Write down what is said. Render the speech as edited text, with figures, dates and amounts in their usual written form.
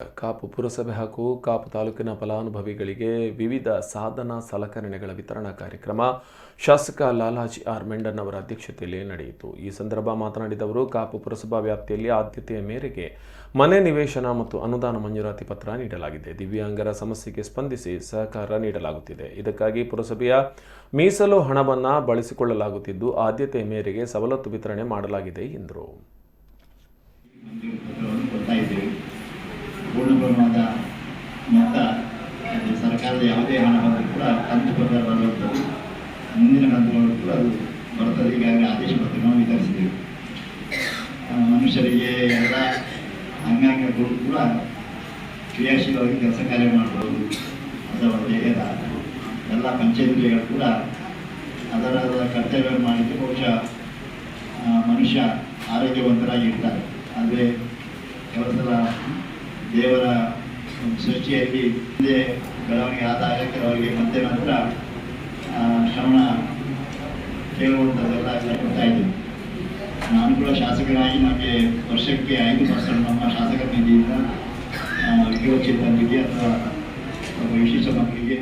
ಕಾಪು ಪುರಸಭೆ ಹಾಗೂ ಕಾಪು ತಾಲೂಕಿನ ಫಲಾನುಭವಿಗಳಿಗೆ ವಿವಿಧ ಸಾಧನ ಸಲಕರಣೆಗಳ ವಿತರಣಾ ಕಾರ್ಯಕ್ರಮ ಶಾಸಕ ಲಾಲಾಜಿ ಆರ್ ಮೆಂಡನ್ ಅವರ ಅಧ್ಯಕ್ಷತೆಯಲ್ಲಿ ನಡೆಯಿತು. ಈ ಸಂದರ್ಭ ಮಾತನಾಡಿದ ಅವರು, ಕಾಪು ಪುರಸಭಾ ವ್ಯಾಪ್ತಿಯಲ್ಲಿ ಆದ್ಯತೆಯ ಮೇರೆಗೆ ಮನೆ ನಿವೇಶನ ಮತ್ತು ಅನುದಾನ ಮಂಜೂರಾತಿ ಪತ್ರ ನೀಡಲಾಗಿದೆ. ದಿವ್ಯಾಂಗರ ಸಮಸ್ಯೆಗೆ ಸ್ಪಂದಿಸಿ ಸಹಕಾರ ನೀಡಲಾಗುತ್ತಿದೆ. ಇದಕ್ಕಾಗಿ ಪುರಸಭೆಯ ಮೀಸಲು ಹಣವನ್ನು ಬಳಸಿಕೊಳ್ಳಲಾಗುತ್ತಿದ್ದು, ಆದ್ಯತೆಯ ಮೇರೆಗೆ ಸವಲತ್ತು ವಿತರಣೆ ಮಾಡಲಾಗಿದೆ ಎಂದರು. ಪೂರ್ಣ ಪ್ರಮಾಣದ ಮೊತ್ತ ಸರ್ಕಾರದ ಯಾವುದೇ ಹಣ ಬಂದರೂ ಕೂಡ ಕಂತು ಪ್ರಕಾರ ಬರುವಂಥದ್ದು, ಮುಂದಿನ ಕಂತುಗಳು ಕೂಡ ಅದು ಬರ್ತದೆ. ಈಗಾಗಲೇ ಆದೇಶ ಪತ್ರಗಳನ್ನು ವಿತರಿಸಿದ್ದೀವಿ. ಮನುಷ್ಯರಿಗೆ ಎಲ್ಲ ಅಂಗಾಂಗಗಳು ಕೂಡ ಕ್ರಿಯಾಶೀಲವಾಗಿ ಕೆಲಸ ಕಾರ್ಯ ಮಾಡ್ಬೋದು. ಅದರ ದೇಹದ ಎಲ್ಲ ಪಂಚಾಯತಿಗಳು ಕೂಡ ಅದರ ಕರ್ತವ್ಯ ಮಾಡಲಿಕ್ಕೆ ಬಹುಶಃ ಮನುಷ್ಯ ಆರೋಗ್ಯವಂತರಾಗಿರ್ತಾರೆ. ಆದರೆ ಕೆಲಸದ ದೇವರ ಸೃಷ್ಟಿಯಲ್ಲಿ ಹಿಂದೆ ಬೆಳವಣಿಗೆ ಆದಾಗ ಕೆಲವರಿಗೆ ಮತ್ತೆ ನಂತರ ಶ್ರವಣ ಕೇಳುವಂಥದ್ದೆಲ್ಲ ಬರ್ತಾ ಇದ್ದೀವಿ. ನಾನು ಕೂಡ ಶಾಸಕರಾಗಿ ನಮಗೆ ವರ್ಷಕ್ಕೆ 5% ನಮ್ಮ ಶಾಸಕರ ನಿಧಿಯಿಂದ ವಿಕಲಚೇತನರಿಗೆ ಅಥವಾ ವಿಶೇಷ ಮಕ್ಕಳಿಗೆ